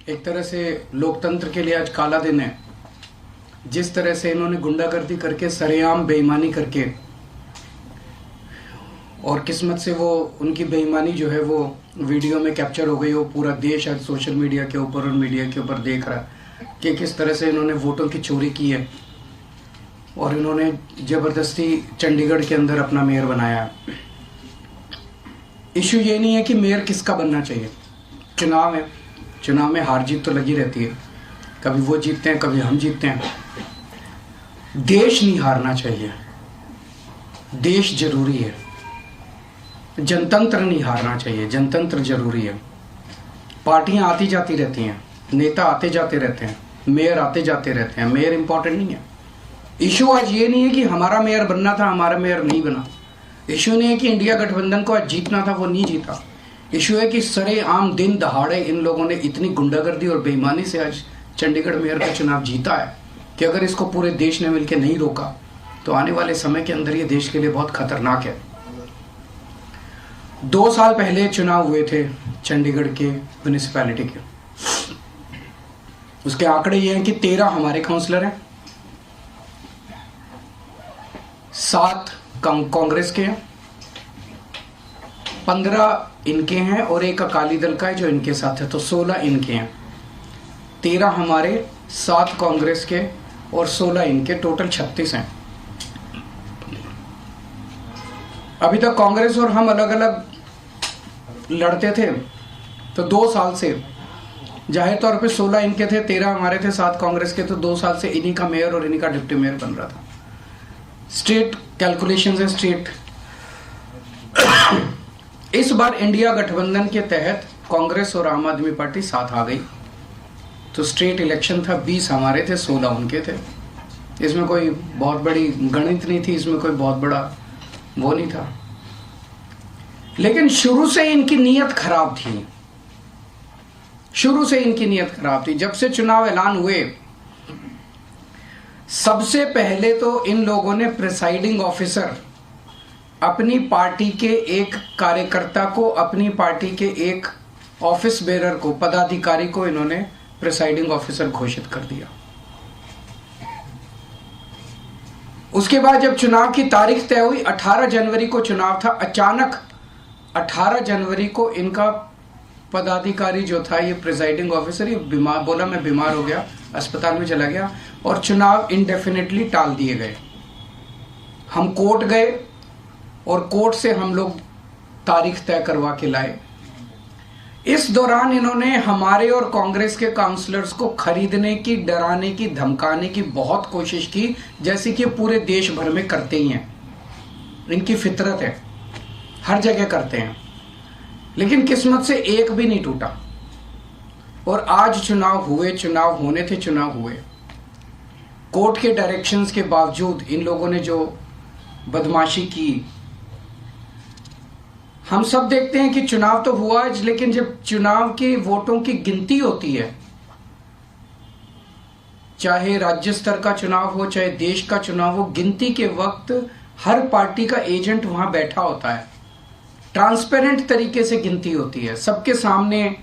एक तरह से लोकतंत्र के लिए आज काला दिन है। जिस तरह से इन्होंने गुंडागर्दी करके, सरेआम बेईमानी करके, और किस्मत से वो उनकी बेईमानी जो है वो वीडियो में कैप्चर हो गई। वो पूरा देश आज सोशल मीडिया के ऊपर और मीडिया के ऊपर देख रहा है कि किस तरह से इन्होंने वोटों की चोरी की है और इन्होंने ज़बरदस्ती चंडीगढ़ के अंदर अपना मेयर बनाया है। इशू ये नहीं है कि मेयर किसका बनना चाहिए। चुनाव है, चुनाव में हार जीत तो लगी रहती है, कभी वो जीतते हैं कभी हम जीतते हैं। देश नहीं हारना चाहिए, देश जरूरी है। जनतंत्र नहीं हारना चाहिए, जनतंत्र जरूरी है। पार्टियां आती जाती रहती हैं, नेता आते जाते रहते हैं, मेयर आते जाते रहते हैं, मेयर इंपॉर्टेंट नहीं है। इशू आज ये नहीं है कि हमारा मेयर बनना था, हमारा मेयर नहीं बना। इशू नहीं है कि इंडिया गठबंधन को आज जीतना था, वो नहीं जीता। इशू है कि सरेआम दिन दहाड़े इन लोगों ने इतनी गुंडागर्दी और बेईमानी से आज चंडीगढ़ मेयर का चुनाव जीता है कि अगर इसको पूरे देश ने मिलकर नहीं रोका तो आने वाले समय के अंदर ये देश के लिए बहुत खतरनाक है। 2 साल पहले चुनाव हुए थे चंडीगढ़ के म्युनिसिपैलिटी के। उसके आंकड़े ये हैं कि 13 हमारे काउंसलर हैं, 7 कांग्रेस के हैं, 15 इनके हैं और एक अकाली दल का है जो इनके साथ है, तो 16 इनके हैं। 13 हमारे, 7 कांग्रेस के और 16 इनके, टोटल 36 हैं। अभी तक कांग्रेस और हम अलग अलग लड़ते थे, तो 2 साल से जाहिर तौर पे 16 इनके थे, 13 हमारे थे, 7 कांग्रेस के, तो 2 साल से इन्हीं का मेयर और इन्हीं का डिप्टी मेयर बन रहा था। स्टेट कैलकुलेशन है, स्टेट। इस बार इंडिया गठबंधन के तहत कांग्रेस और आम आदमी पार्टी साथ आ गई, तो स्टेट इलेक्शन था, 20 हमारे थे, 16 उनके थे। इसमें कोई बहुत बड़ी गणित नहीं थी, इसमें कोई बहुत बड़ा वो नहीं था। लेकिन शुरू से इनकी नीयत खराब थी, शुरू से इनकी नीयत खराब थी। जब से चुनाव ऐलान हुए, सबसे पहले तो इन लोगों ने प्रिसाइडिंग ऑफिसर, अपनी पार्टी के एक कार्यकर्ता को, अपनी पार्टी के एक ऑफिस बेरर को, पदाधिकारी को इन्होंने प्रिसाइडिंग ऑफिसर घोषित कर दिया। उसके बाद जब चुनाव की तारीख तय हुई, 18 जनवरी को चुनाव था, अचानक 18 जनवरी को इनका पदाधिकारी जो था, ये प्रिसाइडिंग ऑफिसर, ये बीमार, बोला मैं बीमार हो गया, अस्पताल में चला गया और चुनाव इंडेफिनेटली टाल दिए गए। हम कोर्ट गए और कोर्ट से हम लोग तारीख तय करवा के लाए। इस दौरान इन्होंने हमारे और कांग्रेस के काउंसलर्स को खरीदने की, डराने की, धमकाने की बहुत कोशिश की, जैसे कि पूरे देश भर में करते ही हैं। इनकी फितरत है, हर जगह करते हैं। लेकिन किस्मत से एक भी नहीं टूटा और आज चुनाव हुए, चुनाव होने थे, चुनाव हुए। कोर्ट के डायरेक्शंस के बावजूद इन लोगों ने जो बदमाशी की, हम सब देखते हैं कि चुनाव तो हुआ, लेकिन जब चुनाव के वोटों की गिनती होती है, चाहे राज्य स्तर का चुनाव हो चाहे देश का चुनाव हो, गिनती के वक्त हर पार्टी का एजेंट वहां बैठा होता है। ट्रांसपेरेंट तरीके से गिनती होती है, सबके सामने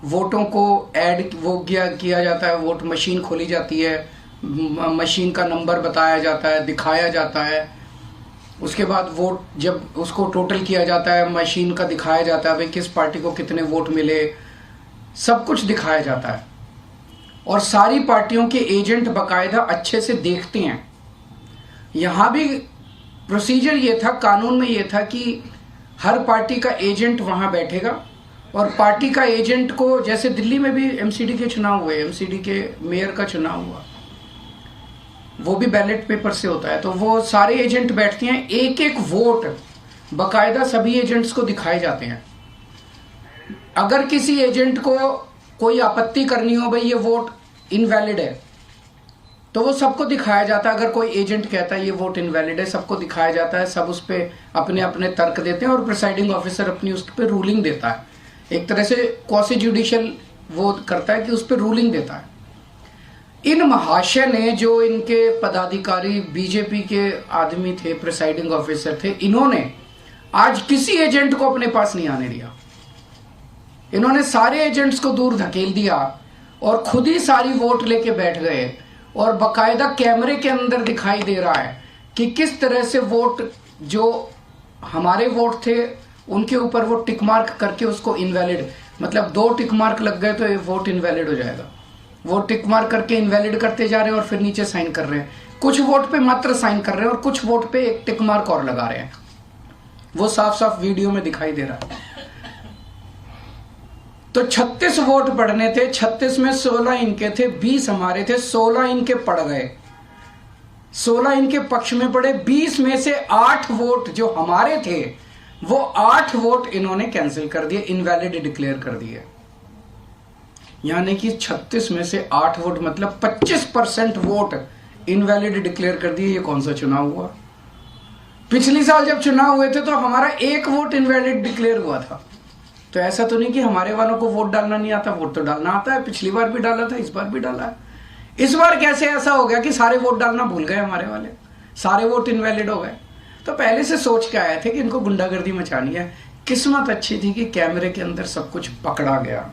वोटों को ऐड वो किया जाता है, वोट मशीन खोली जाती है, मशीन का नंबर बताया जाता है, दिखाया जाता है। उसके बाद वोट जब उसको टोटल किया जाता है, मशीन का दिखाया जाता है भाई किस पार्टी को कितने वोट मिले, सब कुछ दिखाया जाता है। और सारी पार्टियों के एजेंट बाकायदा अच्छे से देखते हैं। यहाँ भी प्रोसीजर ये था, कानून में ये था कि हर पार्टी का एजेंट वहाँ बैठेगा और पार्टी का एजेंट को, जैसे दिल्ली में भी एमसीडी के चुनाव हुए, एमसीडी के मेयर का चुनाव हुआ, वो भी बैलेट पेपर से होता है, तो वो सारे एजेंट बैठते हैं, एक एक वोट बकायदा सभी एजेंट्स को दिखाए जाते हैं। अगर किसी एजेंट को कोई आपत्ति करनी हो, भाई ये वोट इनवैलिड है, तो वो सबको दिखाया जाता है। अगर कोई एजेंट कहता है ये वोट इनवैलिड है, सबको दिखाया जाता है, सब उस पर अपने अपने तर्क देते हैं और प्रिसाइडिंग ऑफिसर अपनी उस पर रूलिंग देता है। एक तरह से क्वासी जुडिशियल वो करता है कि उस पर रूलिंग देता है। इन महाशय ने, जो इनके पदाधिकारी बीजेपी के आदमी थे, प्रिसाइडिंग ऑफिसर थे, इन्होंने आज किसी एजेंट को अपने पास नहीं आने दिया। इन्होंने सारे एजेंट्स को दूर धकेल दिया और खुद ही सारी वोट लेके बैठ गए, और बकायदा कैमरे के अंदर दिखाई दे रहा है कि किस तरह से वोट, जो हमारे वोट थे उनके ऊपर वो टिक मार्क करके उसको इनवैलिड, मतलब 2 टिक मार्क लग गए तो ये वोट इनवैलिड हो जाएगा। वो टिक मार्क करके इनवैलिड करते जा रहे हैं और फिर नीचे साइन कर रहे हैं। कुछ वोट पे मात्र साइन कर रहे हैं और कुछ वोट पे एक टिक मार्क और लगा रहे हैं। वो साफ साफ वीडियो में दिखाई दे रहा है। तो 36 वोट पड़ने थे, 36 में 16 इनके थे, 20 हमारे थे, 16 इनके पड़ गए, 16 इनके पक्ष में पड़े। 20 में से 8 वोट जो हमारे थे वो 8 वोट इन्होंने कैंसिल कर दिए, इनवैलिड डिक्लेयर कर दिए। यानी कि 36 में से 8 वोट मतलब 25% वोट इनवैलिड डिक्लेयर कर दिए। ये कौन सा चुनाव हुआ? पिछली साल जब चुनाव हुए थे तो हमारा 1 वोट इनवैलिड डिक्लेयर हुआ था। तो ऐसा तो नहीं कि हमारे वालों को वोट डालना नहीं आता, वोट तो डालना आता है। पिछली बार भी डाला था, इस बार भी डाला है। इस बार कैसे ऐसा हो गया कि सारे वोट डालना भूल गए हमारे वाले, सारे वोट इनवैलिड हो गए? तो पहले से सोच के आए थे कि इनको गुंडागर्दी मचानी है। किस्मत अच्छी थी कि कैमरे के अंदर सब कुछ पकड़ा गया।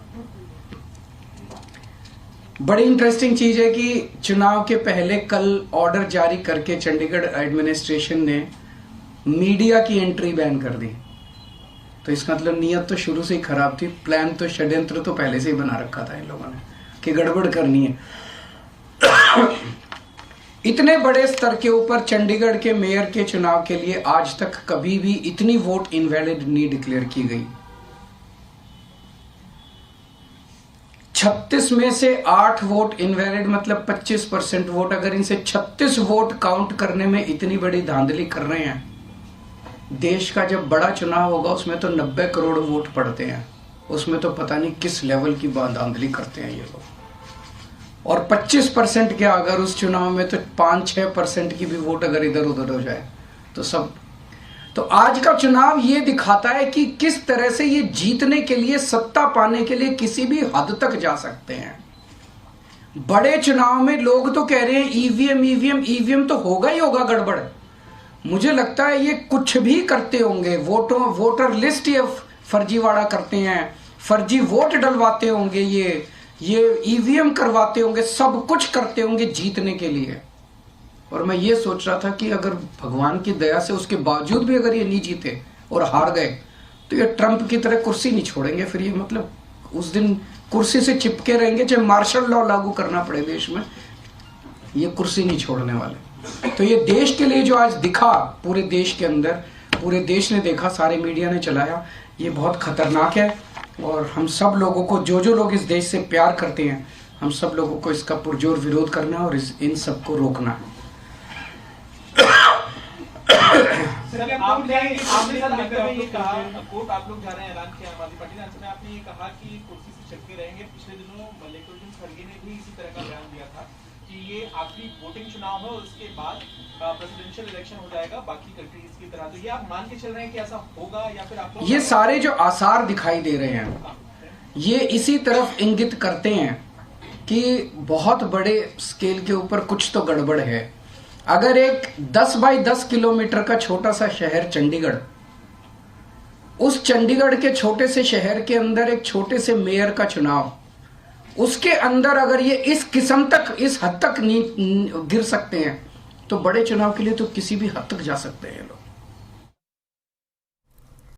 बड़ी इंटरेस्टिंग चीज है कि चुनाव के पहले कल ऑर्डर जारी करके चंडीगढ़ एडमिनिस्ट्रेशन ने मीडिया की एंट्री बैन कर दी। तो इसका मतलब नीयत तो शुरू से ही खराब थी, प्लान तो, षड्यंत्र तो पहले से ही बना रखा था इन लोगों ने कि गड़बड़ करनी है। इतने बड़े स्तर के ऊपर चंडीगढ़ के मेयर के चुनाव के लिए आज तक कभी भी इतनी वोट इनवैलिड नहीं डिक्लेयर की गई। 36 में से 8 वोट इनवैलिड मतलब 25% वोट। अगर इनसे 36 वोट काउंट करने में इतनी बड़ी धांधली कर रहे हैं, देश का जब बड़ा चुनाव होगा उसमें तो 90 करोड़ वोट पड़ते हैं, उसमें तो पता नहीं किस लेवल की धांधली करते हैं ये लोग। और 25% क्या, अगर उस चुनाव में तो 5-6% की भी वोट अगर इधर उधर हो जाए तो सब। तो आज का चुनाव ये दिखाता है कि किस तरह से ये जीतने के लिए, सत्ता पाने के लिए किसी भी हद तक जा सकते हैं। बड़े चुनाव में लोग तो कह रहे हैं ईवीएम तो होगा ही होगा गड़बड़। मुझे लगता है ये कुछ भी करते होंगे, वोटर लिस्ट ये फर्जीवाड़ा करते हैं, फर्जी वोट डलवाते होंगे, ये ईवीएम करवाते होंगे, सब कुछ करते होंगे जीतने के लिए। और मैं ये सोच रहा था कि अगर भगवान की दया से उसके बावजूद भी अगर ये नहीं जीते और हार गए तो ये ट्रंप की तरह कुर्सी नहीं छोड़ेंगे। फिर ये मतलब उस दिन कुर्सी से चिपके रहेंगे, चाहे मार्शल लॉ लागू करना पड़े देश में, ये कुर्सी नहीं छोड़ने वाले। तो ये देश के लिए जो आज दिखा, पूरे देश के अंदर, पूरे देश ने देखा, सारे मीडिया ने चलाया, ये बहुत खतरनाक है। और हम सब लोगों को, जो लोग इस देश से प्यार करते हैं, हम सब लोगों को इसका पुरजोर विरोध करना है और इन सबको रोकना है। आपने ये कहा, कोर्ट आप लोग जा रहे हैं, ऐलान किया आम आदमी पार्टी ने, अंत में आपने ये कहा कि कुर्सी से चिपके रहेंगे। पिछले दिनों मल्लिकार्जुन खड़गे ने भी इसी तरह का बयान दिया था कि ये आखिरी वोटिंग चुनाव है और उसके बाद प्रेसिडेंशियल इलेक्शन हो जाएगा बाकी कंट्रीज की तरह। तो ये आप मान के चल रहे हैं कि ऐसा होगा या फिर आप ये सारे जो आसार दिखाई दे रहे हैं ये इसी तरफ इंगित करते हैं कि बहुत बड़े स्केल के ऊपर कुछ तो गड़बड़ है। अगर एक 10 बाई 10 किलोमीटर का छोटा सा शहर चंडीगढ़, उस चंडीगढ़ के छोटे से शहर के अंदर एक छोटे से मेयर का चुनाव, उसके अंदर अगर ये इस किस्म तक, इस हद तक नहीं गिर सकते हैं, तो बड़े चुनाव के लिए तो किसी भी हद तक जा सकते हैं लोग।